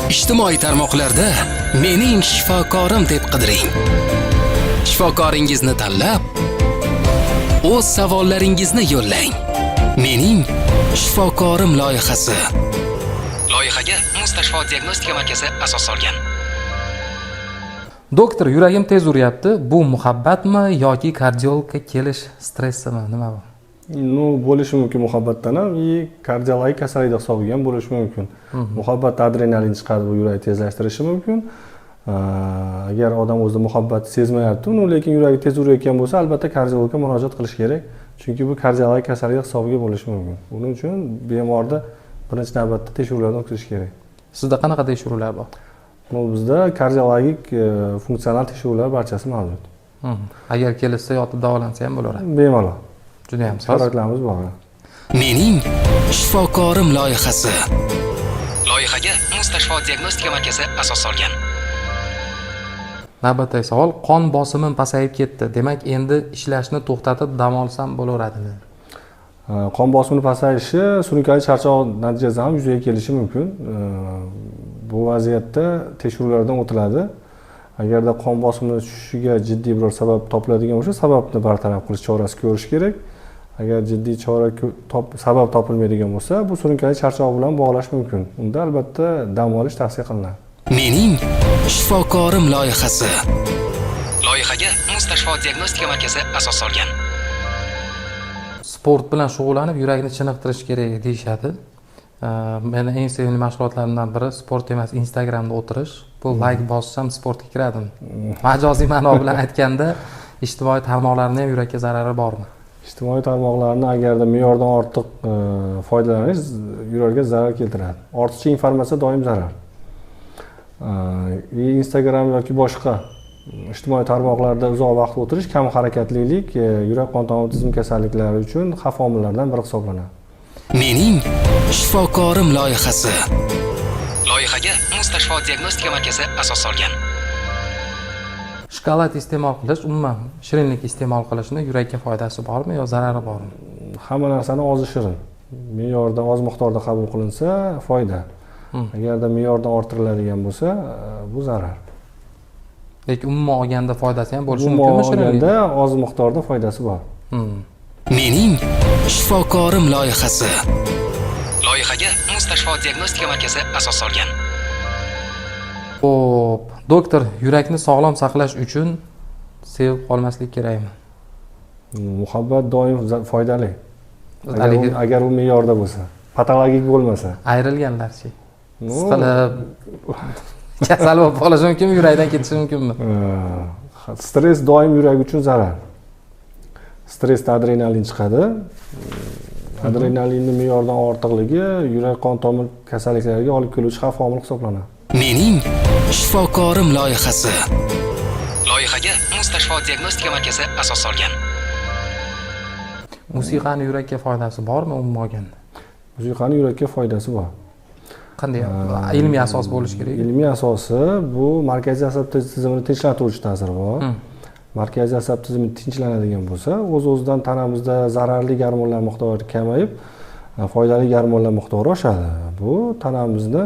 Ijtimoiy tarmoqlarda mening shifokorim deb qidiring. Shifokoringizni tanlab, o'z savollaringizni yo'llang. Mening shifokorim loyihasi. Loyihaga Mustashfo diagnostika markazi asos solgan. Doktor, yuragim tez uryapti. Bu muhabbatmi yoki kardiologga kelish stressimi? Nima bu? Bo'lishi mumkin muhabbatdan ham, kardiologik kasallik hisobiga ham bo'lishi mumkin. Muhabbat adrenalin chiqarib, bu yurakni tezlashtirishi mumkin. Agar odam o'zida muhabbat sezmayapti, lekin yuragi tez urayotgan bo'lsa, albatta kardiologga murojaat qilish kerak. Chunki bu kardiologik kasallik hisobiga bo'lishi mumkin. Buning uchun bemorda birinchi navbatda tekshiruvlardan o'tkazish kerak. Sizda qanaqa tekshiruvlar bor? Bizda kardiologik funksional tekshiruvlar barchasi mavjud. Agar kelishsa yotib davolansa ham bo'laveradi. Bemalol. Juda ham soz. Sharoitlarimiz bor. Mening shifokorim loyihasi. Loyihaga Mustashfo diagnostika markazi asos solgan. Navbatdagi savol, qon bosimim pasayib ketdi. Demak, endi ishlashni to'xtatib dam olsam bo'laveradimi? Qon bosimi pasayishi surunkali charchoq natijasida ham yuzaga kelishi mumkin. Bu vaziyatda tekshiruvlardan o'tiladi. Agarda qon bosimini tushishiga jiddiy biror sabab topiladigan bo'lsa, sababni bartaraf qilish chorasi ko'rish kerak. Agar jiddiy sabab topilmaydigan bo'lsa, bu surunkali charchoq bilan bog'lash mumkin. Unda albatta dam olish tavsiya qilinadi. Mening shifokorim loyihasi. Loyihaga Mustashfo diagnostika markazi asos solgan. Sport bilan shug'ullanib, yurakni chiniqtirish kerak deyshadi. Meni eng sevimli mashg'ulotlarimdan biri sport emas, Instagramda o'tirish. Bu like bossam sportga kiradim. Majoziy ma'no bilan aytganda, ijtimoiy tarmoqlarning ham yurakka zarari bormi? Ijtimoiy tarmoqlarni agarda me'yordan ortiq foydalanish yurakka zarar keltiradi. Ortiqcha informatsiya doim zarar. Instagram yoki boshqa ijtimoiy tarmoqlarda uzoq vaqt o'tirish, kam harakatlilik yurak qon tomir tizimi kasalliklari uchun xavf omillaridan biri hisoblanadi. Mening shifokorim loyihasi. Loyihaga Mustashfo diagnostika markazi asos solgan. Shokolad iste'mol qilish, umuman shirinlik iste'mol qilishni yurakka foydasi bormi yo zarari bormi? Hamma narsani ozi shirin. Me'yorda oz miqdorda qabul qilinsa foyda. Agarda me'yordan orttiriladigan bo'lsa, bu zarar. Lekin umuman olganda foydasi ham bo'lishi mumkinmi shirinlik? Umuman olganda oz miqdorda foydasi bor. Mening shifokorim loyihasi. Loyihaga Mustashfo diagnostika markazi asos solgan. Xo'p, doktor, yurakni sog'lom saqlash uchun sevib qolmaslik kerakmi? Muhabbat doim foydali. Agar u me'yorda bo'lsa, patologik bo'lmasa. Ayrilganlarchi? Siqilib kasal bo'lib qolishi mumkinmi, yurakdan ketishi mumkinmi? Stress doim yurak uchun zarar. Stressda adrenalin chiqadi. Adrenalinning me'yordan ortiqligi yurak qon tomir kasalliklariga olib keluvchi xavf omil hisoblanadi. Mening shifokorim loyihasi. Loyihaga Mustashfo diagnostika markazi asos solgan. Musiqani yurakka foydasi bormi umuman olganda? Musiqani yurakka foydasi bor. Qanday ilmiy asos bo'lishi kerak? Ilmiy asosi bu markaziy asab tizimini tinchlantiruvchi ta'siri bor. Markaziy asab tizimi tinchlanadigan bo'lsa, o'z-o'zidan tanamizda zararli gormonlar miqdori kamayib, foydali gormonlar miqdori oshadi. Bu tanamizni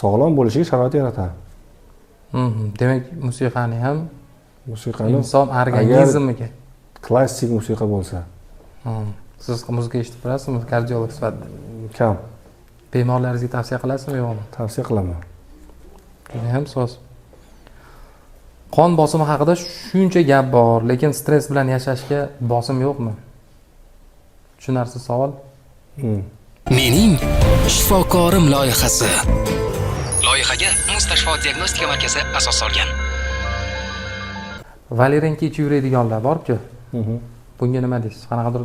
sog'lom bo'lishiga sharoit yaratadi. Demak, musiqani ham inson organizmiga klassik musiqa bo'lsa. Siz muzika eshitib turasizmi kardiolog sifatida? Kam. Bemorlaringizga tavsiya qilasizmi yo'qmi? Tavsiya qilaman. Juda ham soz. Qon bosimi haqida shuncha gap bor, lekin stress bilan yashashga bosim yo'qmi? Tushunarsiz savol. Mening shifokorim loyihasi. Loyihaga Mustashfo diagnostika markazi asos solgan. Valerianka ichib yuradiganlar bor-ku. Bunga nima deysiz? Qanaqadir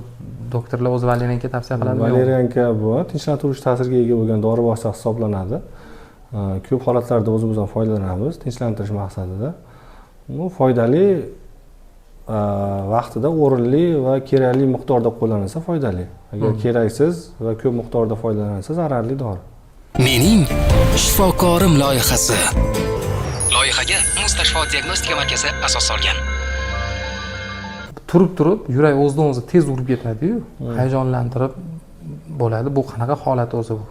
doktorlar o'z valerianka tavsiya qiladimi? Valerianka bu tinchlantiruvchi ta'sirga ega bo'lgan dori vosita hisoblanadi. Ko'p holatlarda o'zimizdan foydalanamiz tinchlantirish maqsadida. Bu foydali, vaqtida o'rinli va kerakli miqdorda qo'llanilsa foydali. Agar keraksiz va ko'p miqdorda foydalanilsa zararli dori. Mening shifokorim loyihasi. Loyihaga Mustashfo diagnostika markazi asos solgan. Turib yurak o'zidan o'zi tez urib ketadi-yu, hayajonlantirib bo'ladi. Bu qanaqa holat o'zi bu?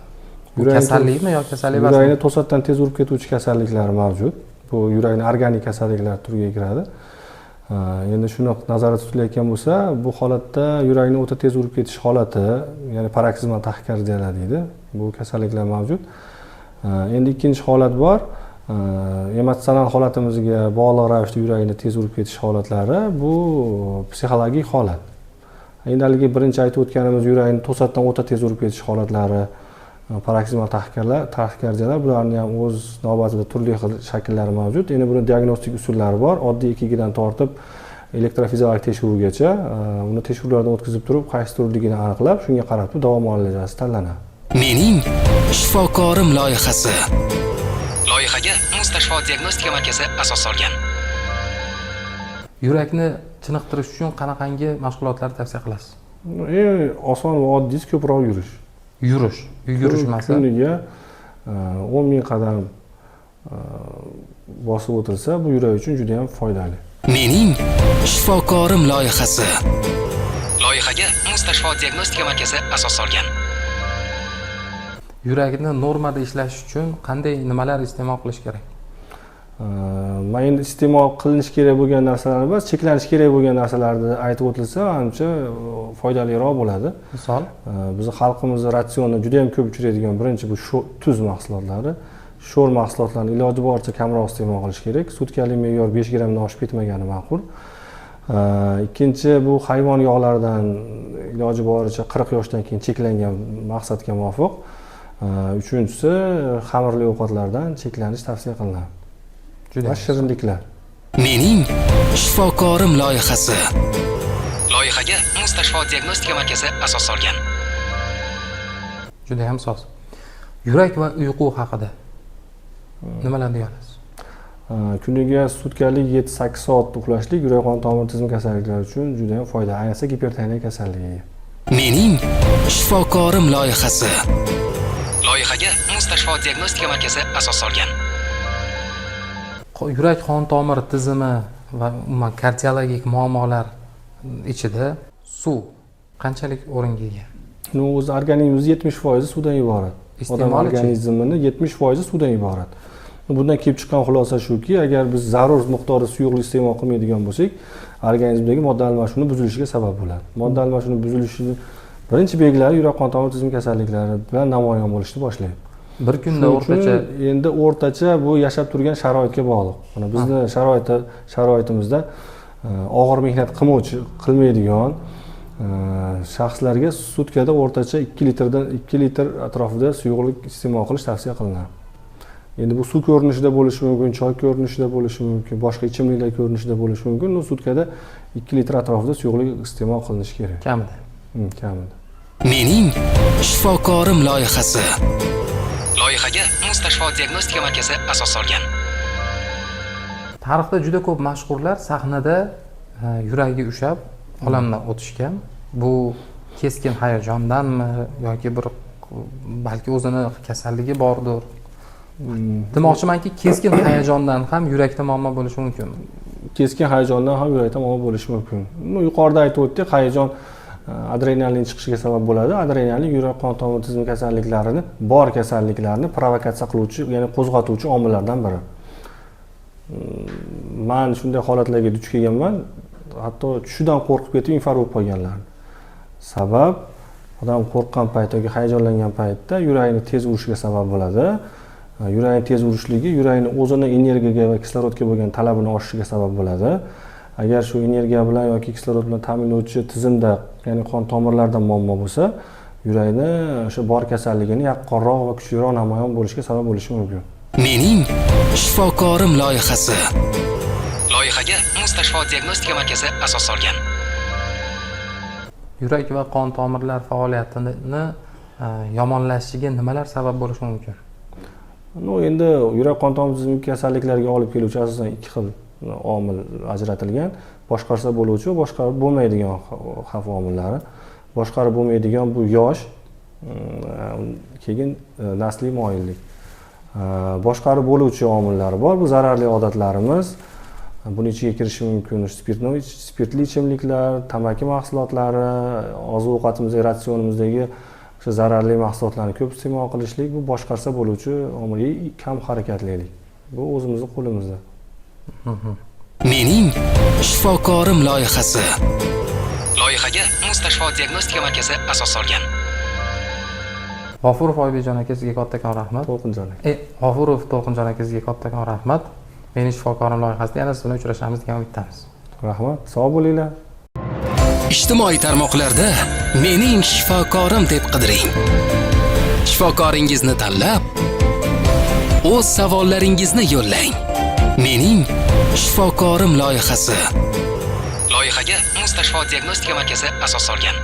Bu kasallikmi yo kasallik emasmi? Yurakni to'satdan tez urib ketuvchi kasalliklar mavjud. Bu yurakni organik kasalliklar turiga kiradi. Endi shuni nazarda tutilayotgan bo'lsa, bu holatda yurakni o'ta tez urib ketish holati, ya'ni paroksimal taxikardiyalar deydi. Bu kasalliklar mavjud. Endi ikkinchi holat bor. Emotsional holatimizga bog'liq ravishda yurakni tez urib ketish holatlari, bu psixologik holat. Endi haligi birinchi aytib o'tganimiz yurakni to'satdan o'ta tez urib ketish holatlari, paroksimal taxikardiyalar, bularning ham o'z navbatida turli xil shakllari mavjud. Endi buni diagnostik usullari bor. Oddiy EKGdan tortib elektrofiziologik tekshiruvgacha uni tekshiruvlardan o'tkazib turib, qaysi turligini aniqlab, shunga qarab davo muolajasi tanlanadi. Mening shifokorim loyihasi. Loyihaga Mustashfo diagnostika markazi asos solgan. Yurakni chiniqtirish uchun qanaqangi mashg'ulotlar tavsiya qilasiz? Oson va oddiy ko'proq yurish. Yugurish masalan. Kuniga 10 ming qadam bosib o'tirsa, bu yurak uchun juda ham foydali. Mening shifokorim loyihasi. Loyihaga Mustashfo diagnostika markazi asos solgan. Yurakni normada ishlash uchun qanday nimalar iste'mol qilish kerak? Men endi iste'mol qilinish kerak bo'lgan narsalar emas, cheklanish kerak bo'lgan narsalarni aytib o'tilsa, ancha foydaliroq bo'ladi. Misol, Bizning xalqimizning ratsionida juda ham ko'p uchraydigan birinchi bu tuz mahsulotlari. Sho'r mahsulotlarni iloji boricha kamroq iste'mol qilish kerak. Sutkalik me'yor 5 grammdan oshib ketmagani ma'qul. Ikkinchi bu hayvon yog'laridan iloji boricha 40 yoshdan keyin cheklangan maqsadga muvofiq. Uchinchisi xamirli ovqatlardan cheklanish tavsiya qilinadi. Va shirinliklar. Mening shifokorim loyihasi. Loyihaga Mustashfo diagnostika markazi asos solgan. juda ham soz. Yurak va uyqu haqida nimalarni deyasiz? Kuniga sutkalik 7-8 soat uxlashlik yurak qon tomir tizim kasalliklari uchun juda ham foydali, ayniqsa gipertoniya kasalligi. Mening shifokorim loyihasi. Loyihaga Mustashfo diagnostika markazi asos solgan. Yurak qon tomir tizimi va umuman kardiologik muammolar ichida suv qanchalik o'ringa ega? O'zi organizmimiz 70% suvdan iborat. Odam organizmini 70% suvdan iborat. Bundan kelib chiqqan xulosa shuki, agar biz zarur miqdorda suyuqlik iste'mol qilmaydigan bo'lsak, organizmdagi modda almashinuvi buzilishiga sabab bo'ladi. Modda almashinuvi buzilishining birinchi belgilari yurak qon tomir tizim kasalliklari bilan namoyon bo'lishni boshlaydi. Bir kunda o'rtacha endi o'rtacha bu yashab turgan sharoitga bog'liq. Mana bizning sharoitimizda og'ir mehnat qilmaydigan shaxslarga sutkada o'rtacha 2 litr atrofida suyuqlik iste'mol qilish tavsiya qilinadi. Endi bu suv ko'rinishida bo'lishi mumkin, choy ko'rinishida bo'lishi mumkin, boshqa ichimliklar ko'rinishida bo'lishi mumkin. Sutkada 2 litr atrofida suyuqlik iste'mol qilinishi kerak. kamida. Kamida. Mening shifokorim loyihasi. Loyihaga Mustashfo diagnostika markazi asos solgan. Tarixda juda ko'p mashhurlar sahnada yuragi ushab olamdan o'tishgan. Bu keskin hayajondanmi yoki bir balki o'zini kasalligi bordir. Demoqchimanki, keskin hayajondan ham yurakda muammo bo'lishi mumkin. Keskin hayajondan ham yurakda muammo bo'lishi mumkin. Yuqorida aytib o'tdik, hayajon adrenalin chiqishiga sabab bo'ladi. Adrenalin yurak qon tomir tizimi kasalliklarni provokatsiya qiluvchi, ya'ni qo'zg'atuvchi omillardan biri. Men shunday holatlarga duch kelganman, hatto tushidan qo'rqib ketib infarkt bo'lib qolganlar. Sabab odam qo'rqqan payt yoki hayajonlangan paytda yurakni tez urishiga sabab bo'ladi. Yurakning tez urishligi yurakning o'zini energiyaga va kislorodga bo'lgan talabini oshishiga sabab bo'ladi. Agar shu energiya bilan yoki kislorod bilan ta'minlovchi tizimda, ya'ni qon tomirlarida muammo bo'lsa, yurakni o'sha bor kasalligini yaqqonroq va kuchliroq namoyon bo'lishiga sabab bo'lishi mumkin. Mening shifokorim loyihasi. Loyihaga Mustashfo diagnostika markazi asos solgan. Yurak va qon tomirlar faoliyatini yomonlashishiga nimalar sabab bo'lishi mumkin? Endi yurak qon tomir tizimi kasalliklariga olib keluvchi asosan 2 xil omil ajratilgan. Boshqarsa bo'luvchi va boshqarib bo'lmaydigan xavf omillari. Boshqarib bo'lmaydigan bu yosh, keyin nasliy moyillik. Boshqarib bo'luvchi omillari bor. Bu zararli odatlarimiz. Buning ichiga kirishi mumkin spirtli ichimliklar, tamaki mahsulotlari, oziq-ovqatimizdagi ratsionimizdagi o'sha zararli mahsulotlarni ko'p iste'mol qilishlik, bu boshqarsa bo'luvchi omiliy kam harakatlilik. Bu o'zimizni qo'limizda. Mening shifokorim loyihasi. Loyihaga Mustashfo diagnostika markazi asos solgan. G'ofurov Oybekjon aka sizga kattakon rahmat. To'lqinjon aka. G'ofurov To'lqinjon aka sizga kattakon rahmat. Mening shifokorim loyihasida yana siz bilan uchrashamiz degan umiddamiz. Rahmat, sog' bo'linglar. Ijtimoiy tarmoqlarda mening shifokorim deb qidiring. Shifokoringizni tanlab, o'z savollaringizni yo'llang. Mening shifokorim loyihasi. Loyihaga Mustashfo diagnostika markazi asos solgan.